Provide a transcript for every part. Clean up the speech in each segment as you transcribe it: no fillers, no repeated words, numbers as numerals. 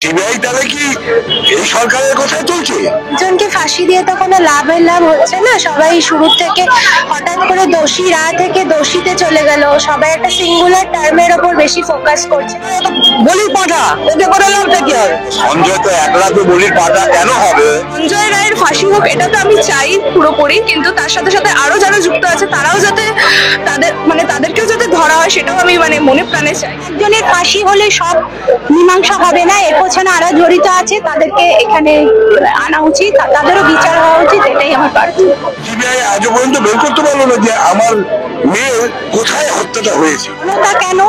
CBI তাহলে কি এই সরকারের কথাই চলছে? একজনকে ফাঁসি দিয়ে তো কোনো লাভ হচ্ছে না। সবাই শুরু থেকে হঠাৎ করে দোষী রায় থেকে দোষীতে চলে গেল, সবাই একটা সিঙ্গুলার টার্মের ওপর বেশি ফোকাস করছে। বলির পাঠা, এতে করে লাভটা কি হবে? সঞ্জয় তো একলা তো বলির পাঠা কেন হবে? সঞ্জয় রায়ের ফাঁসি হোক এটা তো আমি চাই পুরোপুরি, কিন্তু তার সাথে সাথে আরো যারা যুক্ত আছে তারাও যাতে তাদেরকেও যাতে ধরা হয় সেটাও আমি মনে প্রাণে চাই। একজনের ফাঁসি হলে সব মীমাংসা হবে না, এর পেছনে আরো জড়িত আছে, তাদেরকে এখানে আনা উচিত, তাদেরও বিচার হওয়া উচিত, এটাই আমার প্রার্থনা। সিবিআই আজও পর্যন্ত বের করতে পারলো না যে আমার মেয়ের কোথায় হত্যাটা হয়েছে। তা কেন?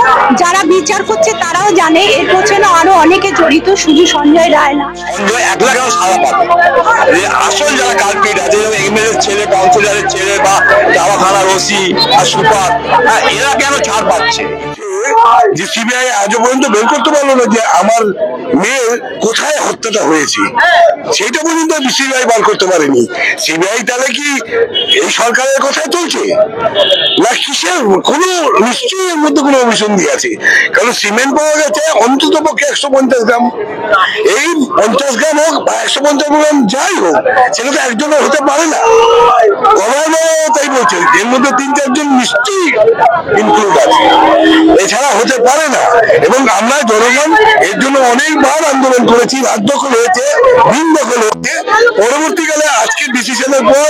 যারা বিচার করছে তারাও জানে এর পেছনে আরো অনেকে জড়িত, শুধু সঞ্জয় রায় না। সঞ্জয় একলা কেন সারা পাবে? আসল যারা কালপিট আছে, এমএলএর ছেলে, কাউন্সিলরের ছেলে বা দাওয়াখানার ওসি আর সুপার, এরা কেন ছাড় পাচ্ছে? যে সিবিআই আজও পর্যন্ত বের করতে পারলো না যে আমার মেয়ের কোথায় হত্যাটা হয়েছে, সেটা পর্যন্ত সিবিআই বার করতে পারেনি। সিবিআই তাহলে কি এই সরকারের কথাই চলছে না কিসের? কোনো নিশ্চয়ই এর মধ্যে কোনো অভিসন্ধি আছে, কারণ সিমেন্ট পাওয়া গেছে অন্তত পক্ষে 150 গ্রাম। এই 50 গ্রাম হোক বা 150 গ্রাম যাই হোক, সেটা তো একজনের হতে পারে না। গভর্নর তাই বলছে, এর মধ্যে 3-4 জন নিশ্চয়ই ইনক্লুড আছে, এছাড়া হতে পারে না। এবং আমরা জনগণ এর জন্য অনেকবার আন্দোলন করেছি, রাত দখল হয়েছে, দিন দখল হয়েছে। পরবর্তীকালে আজকের ডিসিশনের পর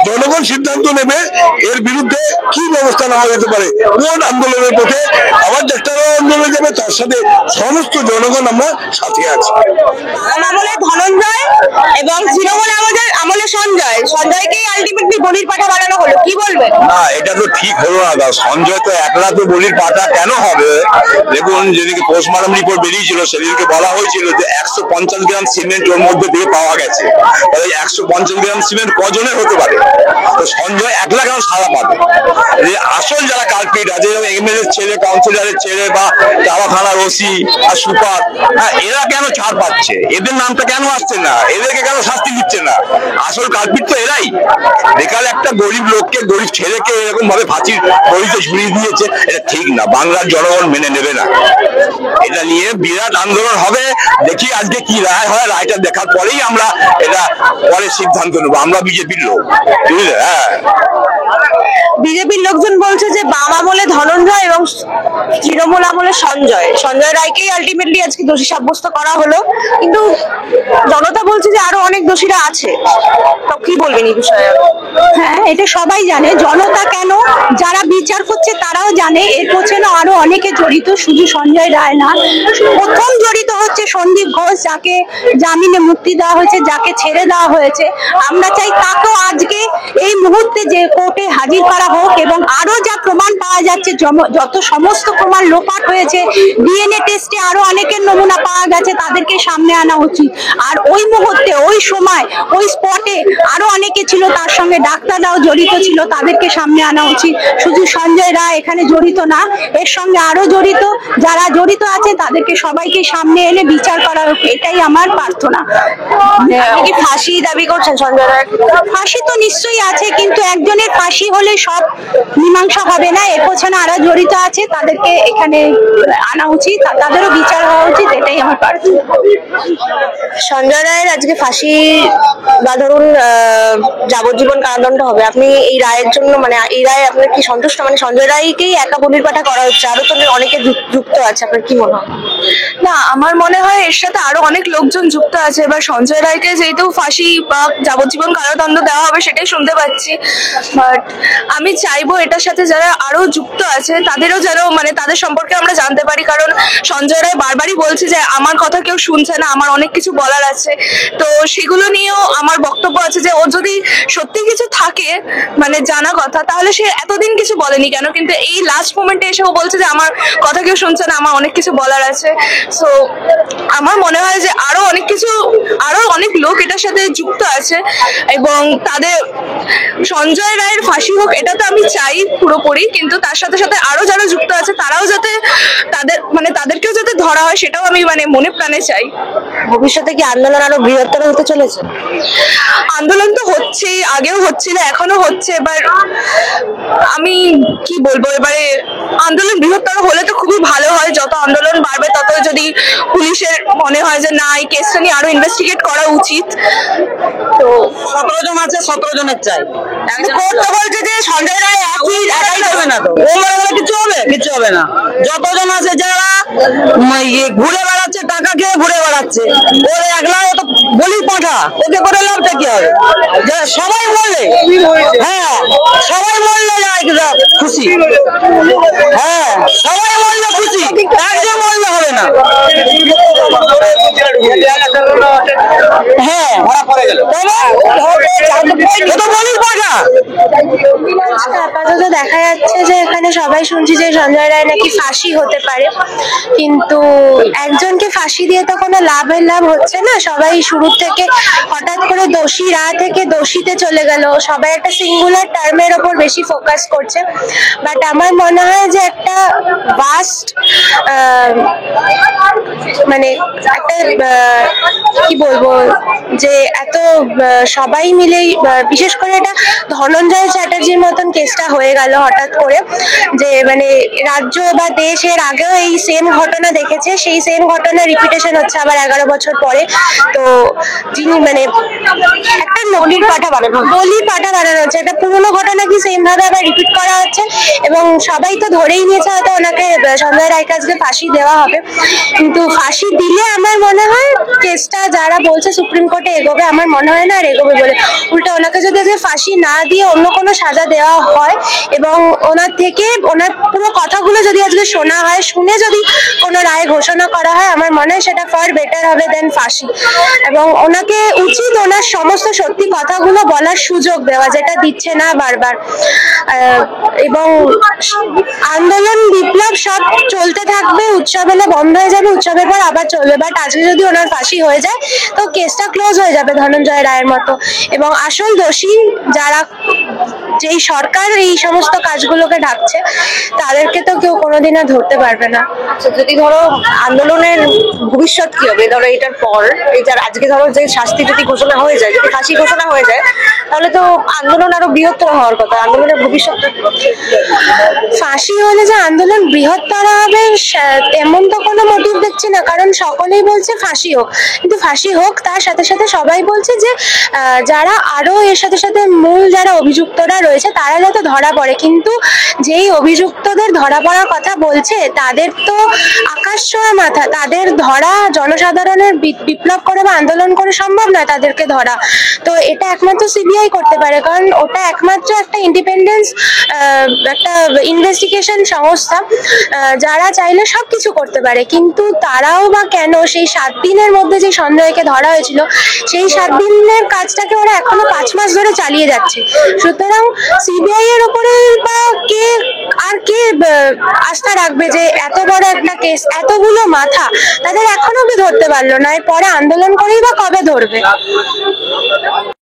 জনগণ সিদ্ধান্ত নেবে এর বিরুদ্ধে কি ব্যবস্থা নেওয়া যেতে পারে, কোন আন্দোলনের পথে আবার একটা আন্দোলনে যাবে, তার সাথে সমস্ত জনগণ আমরা সাথে আছি। আমলে ধনঞ্জয় এবং তৃণমূল আমলে সঞ্জয়কেই আলটিমেটলি বলির পাঠা বানানো হলো, কি বলবেন? না, এটা তো ঠিক হলো না। সঞ্জয় তো একলা তো বলির পাঠা কেন হবে? দেখুন, যেদিকে পোস্টমর্টম রিপোর্ট বেরিয়েছিল সেদিনকে বলা হয়েছিল যে 150 গ্রাম সিমেন্ট ওর মধ্যে দিয়ে পাওয়া গেছে। 150 গ্রাম সিমেন্ট কজনের হতে পারে? তো সঞ্জয় একলা কেন সারা পাবে? আসল যারা কালপিট আছে, এমএলএর ছেলে, কাউন্সিলরের ছেলে বা দাওয়াখানার ওসি আর সুপার, এরা কেন ছাড় পাচ্ছে? এদের নামটা কেন আসছে না? এদেরকে কেন শাস্তি দিচ্ছে না? আসল কালপিট তো এরাই। বেকার একটা গরিব লোককে, গরিব ছেলেকে এরকম ভাবে ফাঁসির দড়িতে ঝুলিয়ে দিয়েছে, এটা ঠিক না। বাংলার জনগণ মেনে নেবে না। এটা নিয়ে বিরাট আন্দোলন হবে। দেখি আজকে কি রায় হয়, রায়টা দেখার পরেই আমরা এটা পরে সিদ্ধান্ত নেবো। আমরা বিজেপির লোক, বুঝলে? বিজেপির লোকজন বলছে যে বাম আমলে ধনঞ্জয় এবং তৃণমূল আমলে সঞ্জয় রায়কেই আলটিমেটলি আজকে দোষী সাব্যস্ত করা হলো, কিন্তু জনতা বলছে যে আরো অনেক দোষীরা আছে। তো কি বলবেন এই বিষয়ে? হ্যাঁ, এটা সবাই জানে। জনতা কেন, যারা বিচার করছে তারাও জানে এর পেছনে আরো অনেকে জড়িত, শুধু সঞ্জয় রায় না। প্রথম জড়িত হচ্ছে সন্দীপ ঘোষ, যাকে জামিনে মুক্তি দেওয়া হয়েছে, যাকে ছেড়ে দেওয়া হয়েছে। আমরা চাই তাকেও আজকে এই মুহূর্তে যে কোর্টে হাজির করা হোক, এবং আরো যা প্রমাণ পাওয়া যাচ্ছে, যত সমস্ত প্রমাণ লোপাট হয়েছে, ডিএনএ টেস্টে আরো অনেকের নমুনা পাওয়া গেছে, তাদেরকে সামনে আনা উচিত। আর ওই মুহূর্তে, ওই সময়, ওই স্পটে আরো অনেকে ছিল, তার সঙ্গে ডাক্তাররাও জড়িত ছিল, তাদেরকে সামনে আনা উচিত। শুধু সঞ্জয় রায় এখানে জড়িত না, এর সঙ্গে আরো জড়িত যারা জড়িত আছে তাদেরকে সবাইকে সামনে এনে বিচার করা হোক, এটাই আমার প্রার্থনা। আপনি কি ফাঁসি দাবি করছেন সঞ্জয় রায়? ফাঁসি তো নিশ্চয়ই আছে, কিন্তু একজনের ফাঁসি হলে সব মীমাংসা হবে না, এর পেছনে আরো জড়িত আছে, তাদেরকে এখানে আনা উচিত, তাদেরও বিচার হওয়া উচিত, এটাই আমার প্রার্থনা। সঞ্জয় রায়ের আজকে ফাঁসি বা ধরুন যাবজ্জীবন কারাদণ্ড হবে, আপনি এই রায়ের জন্য এই রায় আপনার কি সন্তুষ্ট? সঞ্জয় রায়কেই একা বলির পাঠা করা হচ্ছে, আরো তো অনেকে যুক্ত আছে, আপনার কি মনে হয়? না, আমার মনে হয় এর সাথে আরো অনেক লোকজন যুক্ত আছে। এবার সঞ্জয় রায়কে যেহেতু ফাঁসি বা যাবজ্জীবন কারাদণ্ড দেওয়া হবে সেটাই শুনতে পাচ্ছি, বাট আমি চাইবো এটার সাথে যারা আরো যুক্ত আছে তাদেরও যেন তাদের সম্পর্কে আমরা জানতে পারি, কারণ সঞ্জয় রায় বারবারই বলছে যে আমার কথা কেউ শুনছে না, আমার অনেক কিছু বলার আছে। তো সেগুলো নিয়েও আমার বক্তব্য আছে যে ও যদি সত্যি কিছু থাকে জানা কথা, তাহলে সে এতদিন কিছু বলেনি কেন? কিন্তু এই লাস্ট মোমেন্টে এসে ও বলছে যে আমার কথা কেউ শুনছে না, আমার অনেক কিছু বলার আছে। সো আমার মনে হয় যে আরো অনেক লোক এটার সাথে যুক্ত আছে, এবং তাদের সঞ্জয় রায়ের ফাঁসি হোক এটা তো আমি চাই পুরোপুরি, কিন্তু তার সাথে সাথে আরো যারা যুক্ত আছে তারাও যাতে তাদেরকেও যাতে ধরা হয়, সেটাও আমি মনে প্রাণে চাই। ভবিষ্যতে কি আন্দোলন আরো বৃহত্তর হতে চলেছে? আন্দোলন তো হচ্ছেই, আগেও হচ্ছিল, এখনো হচ্ছে। এবার আমি কি বলবো, এবারে আন্দোলন বৃহত্তর হলে তো খুবই ভালো হয়, যত আন্দোলন বাড়বে তত যদি পুলিশের মনে হয় যে না এই কেসটা নিয়ে আরো ইনভেস্টিগেট করা উচিত। তো 17 জন আছে, 17 জনের চাই। কোর্ট তো বলছে যে সঞ্জয় রায় একাই করবে না তো, ও মনে হলে কিছু হবে? কিছু হবে না। যতজন আছে যারা ঘুরে বেড়াচ্ছে, টাকা খেয়ে ঘুরে বেড়াচ্ছে, ওর একলা তো বলি পাঠা, ওকে করে লাভটা কি হবে? সবাই বললে, হ্যাঁ সবাই বললে খুশি, হ্যাঁ সবাই বললে খুশি, একজন বললে হবে না। হ্যাঁ আপাতত দেখা যাচ্ছে যে এখানে সবাই শুনছি যে সঞ্জয় রায় নাকি ফাঁসি হতে পারে, কিন্তু একজনকে ফাঁসি দিয়ে তো কোনো লাভ হচ্ছে না। সবাই শুরু থেকে হঠাৎ করে দোষী রায় থেকে দোষীতে চলে গেল, সবাই একটা সিঙ্গুলার টার্মের ওপর বেশি ফোকাস করছে। বাট আমার মনে হয় যে একটা ভাস্ট মানে একটা কি বলবো, যে এত সবাই মিলেই, বিশেষ করে এটা ধনঞ্জয় চ্যাটার্জির মতন কেসটা হয়ে গেল হঠাৎ করে, যে মানে রাজ্য বা দেশের আগেও এই সেম ঘটনা দেখেছে, সেই সেম ঘটনা রিপিটেশন হচ্ছে আবার 11 বছর পরে। তো যিনি মানে একটা বলির পাঠা বানানো হচ্ছে, একটা পুরোনো ঘটনা কি সেম ভাবে আবার রিপিট করা হচ্ছে, এবং সবাই তো ধরেই নিয়েছে হয়তো ওনাকে সঞ্জয় রায়কে আজকে ফাঁসি দেওয়া হবে। কিন্তু ফাঁসি দিলে আমার মনে হয় কেসটা যারা বলছে সুপ্রিম কোর্টে এগোবে, আমার মনে হয় না আর এগোবে বলে। উল্টো ওনাকে যদি আজকে ফাঁসি না দিয়ে অন্য কোনো সাজা দেওয়া হয় এবং ওনার থেকে ওনার পুরো কথাগুলো যদি আজকে শোনা হয়, শুনে যদি কোনো রায় ঘোষণা করা হয়, আমার মনে হয় সেটা ফার বেটার হবে দেন ফাঁসি। এবং ওনাকে উচিত ওনার সমস্ত সত্যি কথাগুলো বলার সুযোগ দেওয়া, যেটা দিচ্ছে না বারবার। এবং আন্দোলন বিপ্লব সব চলতে থাকবে, উৎসব হলে বন্ধ হয়ে যাবে, উৎসবের পর আবার চলবে। বাট আজকে যদি ওনার ফাঁসি হয়ে যায় তো কেসটা ক্লোজ হয়ে যাবে ধনঞ্জয় রায়ের মতো। এবং আসল দোষী যারা, যেই সরকার এই সমস্ত কাজগুলোকে ঢাকছে, তাদেরকে তো কেউ কোনোদিনও ধরতে পারবে না। যদি ধরো আন্দোলনের ভবিষ্যৎ কি হবে, ধরো এটার পর এই যার আজকে ধরো যে শাস্তি যদি ঘোষণা হয়ে যায়, যদি ফাঁসি ঘোষণা হয়ে যায়, তাহলে তো আন্দোলন আরো বৃহত্তর হওয়ার কথা। আন্দোলনের ভবিষ্যৎ ফাঁসি হলে যে আন্দোলন বৃহত্তর হবে তেমন তো কোনো মোটিভ দেখছি না, কারণ সকলেই বলছে ফাঁসি হোক, কিন্তু ফাঁসি হোক তার সাথে সাথে সবাই বলছে যে যারা আরো এর সাথে সাথে মূল যারা অভিযুক্তরা রয়েছে তারা যাতে ধরা পড়ে। কিন্তু যেই অভিযুক্তদের ধরা পড়ার কথা বলছে তাদের তো আকাশ ছোঁয়া মাথা, তাদের ধরা জনসাধারণের বিপ্লব করে বা আন্দোলন করে সম্ভব নয় তাদেরকে ধরা। তো এটা একমাত্র সিবিআই করতে পারে, কারণ ওটা একমাত্র একটা ইন্ডিপেন্ডেন্স, একটা ইনভেস্টিগেশন সংস্থা, যারা চাইলে সবকিছু করতে পারে। কিন্তু তারাও বা কেন সেই 7 দিনের মধ্যে যে সঞ্জয়কে ধরা হয়েছিল, সেই 7 দিনের কাজটাকে ওরা এখনো 5 মাস ধরে চালিয়ে যাচ্ছে। সুতরাং সিবিআই এর উপরে বা কে আস্থা রাখবে যে এত বড় একটা কেস, এতগুলো মাথা, তাদের এখনো ধরতে পারলো না, পরে আন্দোলন করেই বা কবে ধরবে?